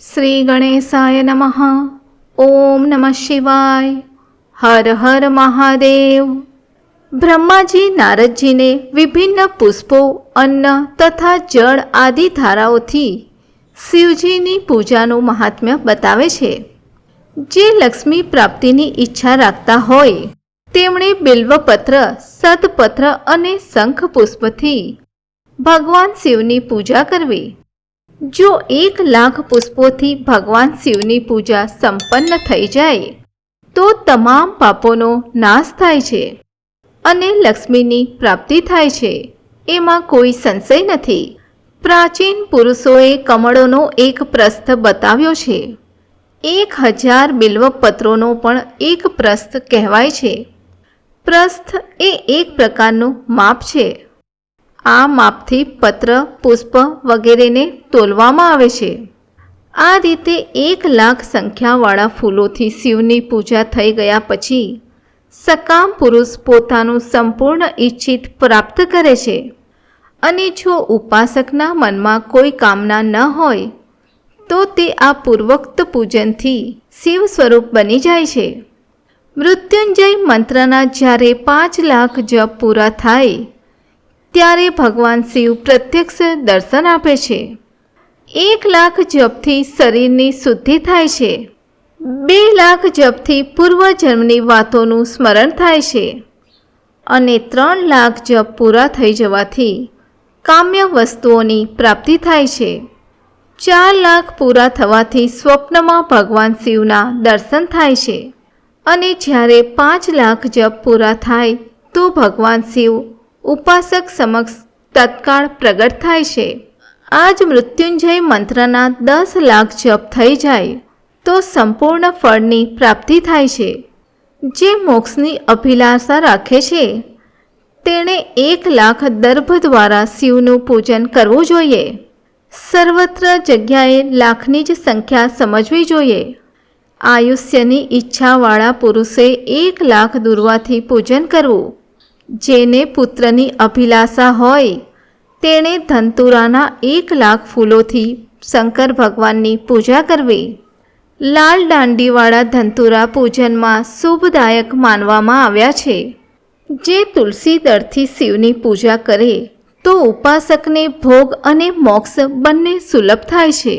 શ્રી ગણેશાય નમઃ. ઓમ નમઃ શિવાય. હર હર મહાદેવ. બ્રહ્માજી નારદજીને વિભિન્ન પુષ્પો, અન્ન તથા જળ આદિ ધારાઓથી શિવજીની પૂજાનું મહાત્મ્ય બતાવે છે. જે લક્ષ્મી પ્રાપ્તિની ઈચ્છા રાખતા હોય તેમણે બિલ્વપત્ર, સતપત્ર અને શંખ પુષ્પથી ભગવાન શિવની પૂજા કરવી. જો 1,00,000 પુષ્પોથી ભગવાન શિવની પૂજા સંપન્ન થઈ જાય તો તમામ પાપોનો નાશ થાય છે અને લક્ષ્મીની પ્રાપ્તિ થાય છે, એમાં કોઈ સંશય નથી. પ્રાચીન પુરુષોએ કમળોનો એક પ્રસ્થ બતાવ્યો છે. 1,000 બિલ્વપત્રોનો પણ એક પ્રસ્થ કહેવાય છે. પ્રસ્થ એ એક પ્રકારનું માપ છે. આ માપથી પત્ર, પુષ્પ વગેરેને તોલવામાં આવે છે. આ રીતે 1,00,000 સંખ્યાવાળા ફૂલોથી શિવની પૂજા થઈ ગયા પછી સકામ પુરુષ પોતાનું સંપૂર્ણ ઈચ્છિત પ્રાપ્ત કરે છે. અને જો ઉપાસકના મનમાં કોઈ કામના ન હોય તો તે આ પૂર્વોક્ત પૂજનથી શિવ સ્વરૂપ બની જાય છે. મૃત્યુંજય મંત્રના જ્યારે 5,00,000 જપ પૂરા થાય ત્યારે ભગવાન શિવ પ્રત્યક્ષ દર્શન આપે છે. 1,00,000 જપથી શરીરની શુદ્ધિ થાય છે. 2,00,000 જપથી પૂર્વજન્મની વાતોનું સ્મરણ થાય છે. અને 3,00,000 જપ પૂરા થઈ જવાથી કામ્ય વસ્તુઓની પ્રાપ્તિ થાય છે. 4,00,000 પૂરા થવાથી સ્વપ્નમાં ભગવાન શિવના દર્શન થાય છે. અને જ્યારે 5,00,000 જપ પૂરા થાય તો ભગવાન શિવ ઉપાસક સમક્ષ તત્કાળ પ્રગટ થાય છે. આ જ મૃત્યુંજય મંત્રના 10,00,000 જપ થઈ જાય તો સંપૂર્ણ ફળની પ્રાપ્તિ થાય છે. જે મોક્ષની અભિલાષા રાખે છે તેણે 1,00,000 દર્ભ દ્વારા શિવનું પૂજન કરવું જોઈએ. સર્વત્ર જગ્યાએ લાખની જ સંખ્યા સમજવી જોઈએ. આયુષ્યની ઈચ્છાવાળા પુરુષે 1,00,000 દુર્વાથી પૂજન કરવું. જેને પુત્રની અભિલાષા હોય તેણે ધનતુરાના 1,00,000 ફૂલોથી શંકર ભગવાનની પૂજા કરવી. લાલ દાંડીવાળા ધનતુરા પૂજનમાં શુભદાયક માનવામાં આવ્યા છે. જે તુલસી દળથી શિવની પૂજા કરે તો ઉપાસકને ભોગ અને મોક્ષ બંને સુલભ થાય છે.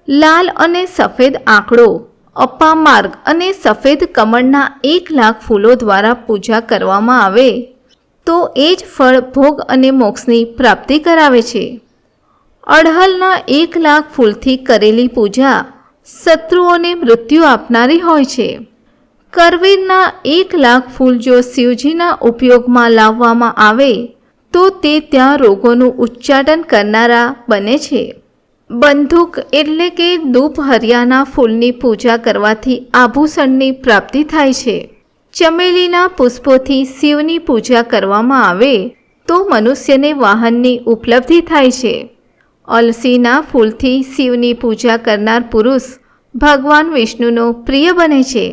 લાલ અને સફેદ આંકડો, અપામાર્ગ અને સફેદ કમળના 1,00,000 ફૂલો દ્વારા પૂજા કરવામાં આવે તો એ જ ફળ ભોગ અને મોક્ષની પ્રાપ્તિ કરાવે છે. અડહલના 1,00,000 ફૂલથી કરેલી પૂજા શત્રુઓને મૃત્યુ આપનારી હોય છે. કરવીરના 1,00,000 ફૂલ જો શિવજીના ઉપયોગમાં લાવવામાં આવે તો તે ત્યાં રોગોનું ઉચ્ચાટન કરનારા બને છે. બંદૂક એટલે કે દુપહરિયાના ફૂલની પૂજા કરવાથી આભૂષણની પ્રાપ્તિ થાય છે. ચમેલીના પુષ્પોથી શિવની પૂજા કરવામાં આવે તો મનુષ્યને વાહનની ઉપલબ્ધિ થાય છે. અલસીના ફૂલથી શિવની પૂજા કરનાર પુરુષ ભગવાન વિષ્ણુનો પ્રિય બને છે.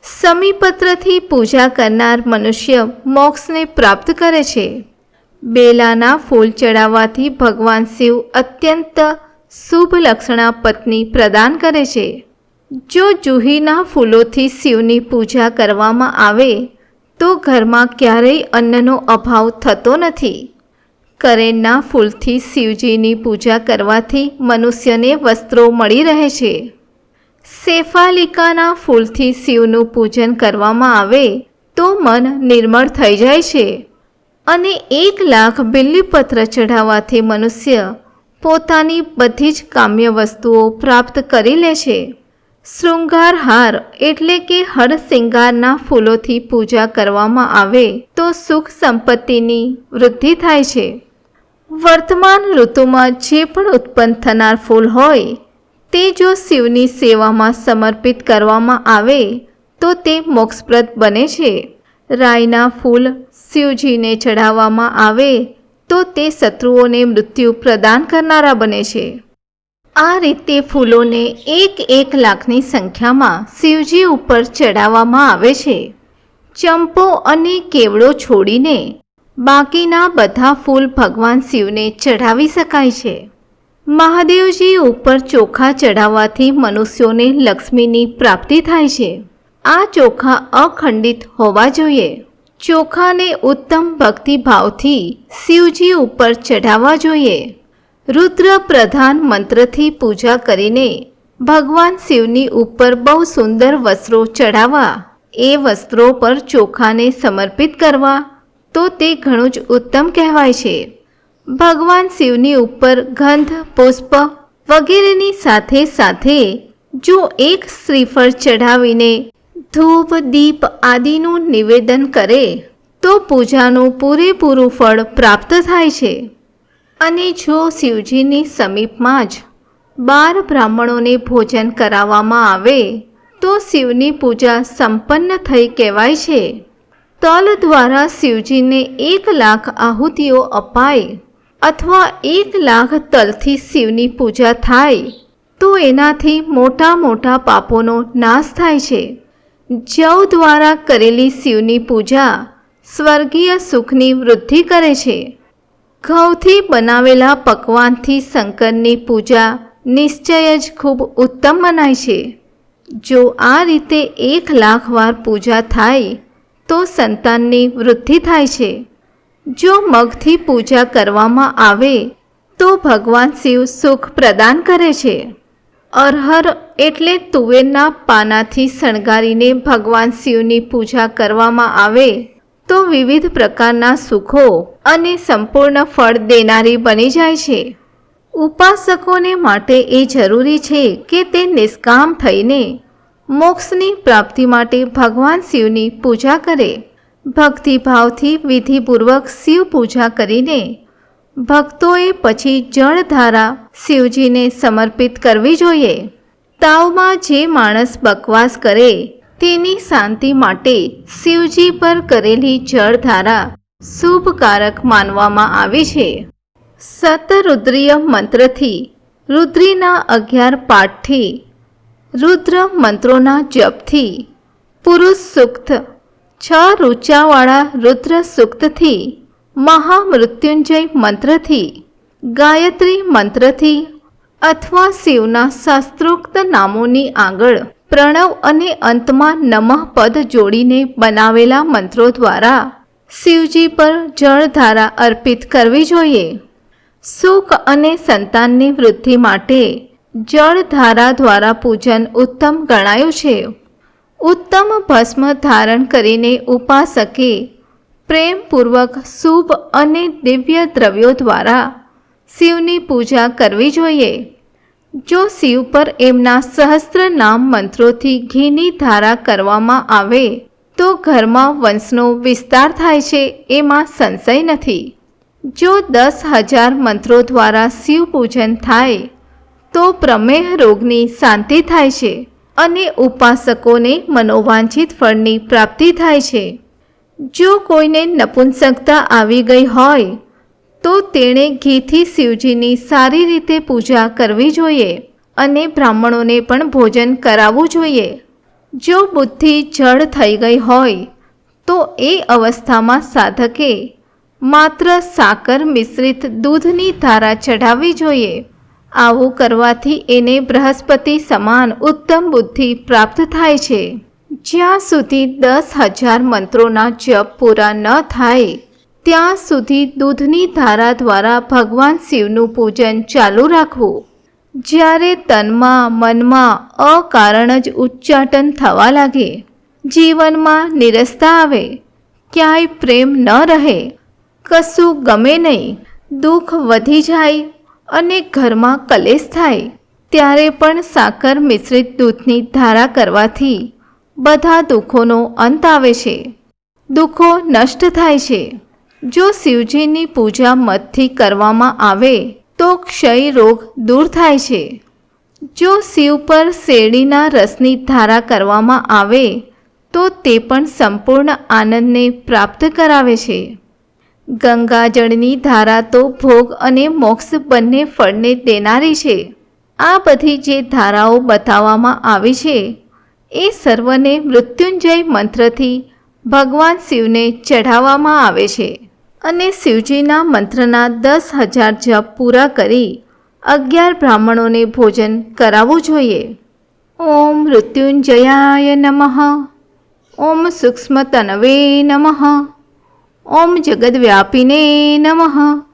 સમીપત્રથી પૂજા કરનાર મનુષ્ય મોક્ષને પ્રાપ્ત કરે છે. બેલાના ફૂલ ચડાવવાથી ભગવાન શિવ અત્યંત શુભ લક્ષણા પત્ની પ્રદાન કરે છે. જો જુહીના ફૂલોથી શિવની પૂજા કરવામાં આવે તો ઘરમાં ક્યારેય અન્નનો અભાવ થતો નથી. કરેણના ફૂલથી શિવજીની પૂજા કરવાથી મનુષ્યને વસ્ત્રો મળી રહે છે. શેફાલિકાના ફૂલથી શિવનું પૂજન કરવામાં આવે તો મન નિર્મળ થઈ જાય છે. અને 1,00,000 બિલ્લીપત્ર ચઢાવવાથી મનુષ્ય પોતાની બધી જ કામ્ય વસ્તુઓ પ્રાપ્ત કરી લે છે. શૃંગાર હાર એટલે કે હરસિંગારના ફૂલોથી પૂજા કરવામાં આવે તો સુખ સંપત્તિની વૃદ્ધિ થાય છે. વર્તમાન ઋતુમાં જે પણ ઉત્પન્ન થનાર ફૂલ હોય તે જો શિવની સેવામાં સમર્પિત કરવામાં આવે તો તે મોક્ષપ્રદ બને છે. રાઈના ફૂલ શિવજીને ચઢાવવામાં આવે તો તે શત્રુઓને મૃત્યુ પ્રદાન કરનારા બને છે. આ રીતે ફૂલોને 1,00,000ની સંખ્યામાં શિવજી ઉપર ચડાવવામાં આવે છે. ચંપો અને કેવડો છોડીને બાકીના બધા ફૂલ ભગવાન શિવને ચઢાવી શકાય છે. મહાદેવજી ઉપર ચોખા ચઢાવવાથી મનુષ્યોને લક્ષ્મીની પ્રાપ્તિ થાય છે. આ ચોખા અખંડિત હોવા જોઈએ. ચોખાને ઉત્તમ ભક્તિભાવથી શિવજી ઉપર ચઢાવવા જોઈએ. રુદ્ર પ્રધાન મંત્રથી પૂજા કરીને ભગવાન શિવની ઉપર બહુ સુંદર વસ્ત્રો ચઢાવવા, એ વસ્ત્રો પર ચોખાને સમર્પિત કરવા તો તે ઘણું જ ઉત્તમ કહેવાય છે. ભગવાન શિવની ઉપર ગંધ, પુષ્પ વગેરેની સાથે સાથે જો એક શ્રીફળ ચઢાવીને ધૂપ, દીપ આદિનું નિવેદન કરે તો પૂજાનું પૂરેપૂરું ફળ પ્રાપ્ત થાય છે. અને જો શિવજીની સમીપમાં જ 12 બ્રાહ્મણોને ભોજન કરાવવામાં આવે તો શિવની પૂજા સંપન્ન થઈ કહેવાય છે. તલ દ્વારા શિવજીને 1 લાખ આહુતિઓ અપાય અથવા 1 લાખ તલથી શિવની પૂજા થાય તો એનાથી મોટા મોટા પાપોનો નાશ થાય છે. જવ દ્વારા કરેલી શિવની પૂજા સ્વર્ગીય સુખની વૃદ્ધિ કરે છે. ઘઉંથી બનાવેલા પકવાનથી શંકરની પૂજા નિશ્ચય જ ખૂબ ઉત્તમ મનાય છે. જો આ રીતે 1 લાખ વાર પૂજા થાય તો સંતાનની વૃદ્ધિ થાય છે. જો મગથી પૂજા કરવામાં આવે તો ભગવાન શિવ સુખ પ્રદાન કરે છે. અરહર એટલે તુવેરના પાનાથી શણગારીને ભગવાન શિવની પૂજા કરવામાં આવે તો વિવિધ પ્રકારના સુખો અને સંપૂર્ણ ફળ દેનારી બની જાય છે. ઉપાસકોને માટે એ જરૂરી છે કે તે નિષ્કામ થઈને મોક્ષની પ્રાપ્તિ માટે ભગવાન શિવની પૂજા કરે. ભક્તિભાવથી વિધિપૂર્વક શિવ પૂજા કરીને ભક્તોએ પછી જળધારા શિવજીને સમર્પિત કરવી જોઈએ. તાવમાં જે માણસ બકવાસ કરે તેની શાંતિ માટે શિવજી પર કરેલી જળધારા શુભકારક માનવામાં આવે છે. શતરુદ્રીય મંત્રથી, રુદ્રીના 11 પાઠથી, રુદ્ર મંત્રોના જપથી, પુરુષ સૂક્ત 6 રૂચાવાળા રુદ્ર સૂક્તથી, મહામૃત્યુંજય મંત્રથી, ગાયત્રી મંત્રથી અથવા શિવના શાસ્ત્રોક્ત નામોની આગળ પ્રણવ અને અંતમાં નમઃ પદ જોડીને બનાવેલા મંત્રો દ્વારા શિવજી પર જળધારા અર્પિત કરવી જોઈએ. સુખ અને સંતાનની વૃદ્ધિ માટે જળધારા દ્વારા પૂજન ઉત્તમ ગણાયું છે. ઉત્તમ ભસ્મ ધારણ કરીને ઉપાસકે પ્રેમપૂર્વક શુભ અને દિવ્ય દ્રવ્યો દ્વારા શિવની પૂજા કરવી જોઈએ. જો શિવ પર એમના સહસ્ત્ર નામ મંત્રોથી ઘીની ધારા કરવામાં આવે તો ઘરમાં વંશનો વિસ્તાર થાય છે, એમાં સંશય નથી. જો 10,000 મંત્રો દ્વારા શિવ પૂજન થાય તો પ્રમેહ રોગની શાંતિ થાય છે અને ઉપાસકોને મનોવાંછિત ફળની પ્રાપ્તિ થાય છે. જો કોઈને નપુંસકતા આવી ગઈ હોય તો તેણે ઘીથી શિવજીની સારી રીતે પૂજા કરવી જોઈએ અને બ્રાહ્મણોને પણ ભોજન કરાવવું જોઈએ. જો બુદ્ધિ જડ થઈ ગઈ હોય તો એ અવસ્થામાં સાધકે માત્ર સાકર મિશ્રિત દૂધની ધારા ચઢાવવી જોઈએ. આવું કરવાથી એને બૃહસ્પતિ સમાન ઉત્તમ બુદ્ધિ પ્રાપ્ત થાય છે. જ્યાં સુધી 10,000 મંત્રોના જપ પૂરા ન થાય ત્યાં સુધી દૂધની ધારા દ્વારા ભગવાન શિવનું પૂજન ચાલુ રાખવું. જ્યારે તનમાં મનમાં અકારણ જ ઉચ્ચાટન થવા લાગે, જીવનમાં નિરસતા આવે, ક્યાંય પ્રેમ ન રહે, કશું ગમે નહીં, દુઃખ વધી જાય અને ઘરમાં કલેશ થાય, ત્યારે પણ સાકર મિશ્રિત દૂધની ધારા કરવાથી બધા દુઃખોનો અંત આવે છે, દુઃખો નષ્ટ થાય છે. જો શિવજીની પૂજા મતથી કરવામાં આવે તો ક્ષય રોગ દૂર થાય છે. જો શિવ પર શેરડીના રસની ધારા કરવામાં આવે તો તે પણ સંપૂર્ણ આનંદને પ્રાપ્ત કરાવે છે. ગંગાજળની ધારા તો ભોગ અને મોક્ષ બંને ફળને દેનારી છે. આ બધી જે ધારાઓ બતાવવામાં આવી છે એ સર્વને મૃત્યુંજય મંત્રથી ભગવાન શિવને ચઢાવવામાં આવે છે અને શિવજીના મંત્રના 10,000 જપ પૂરા કરી 11 બ્રાહ્મણોને ભોજન કરાવવું જોઈએ. ઓમ મૃત્યુંજયાય નમઃ. ઓમ સૂક્ષ્મતનવે નમઃ. ઓમ જગદ્વ્યાપિને નમઃ.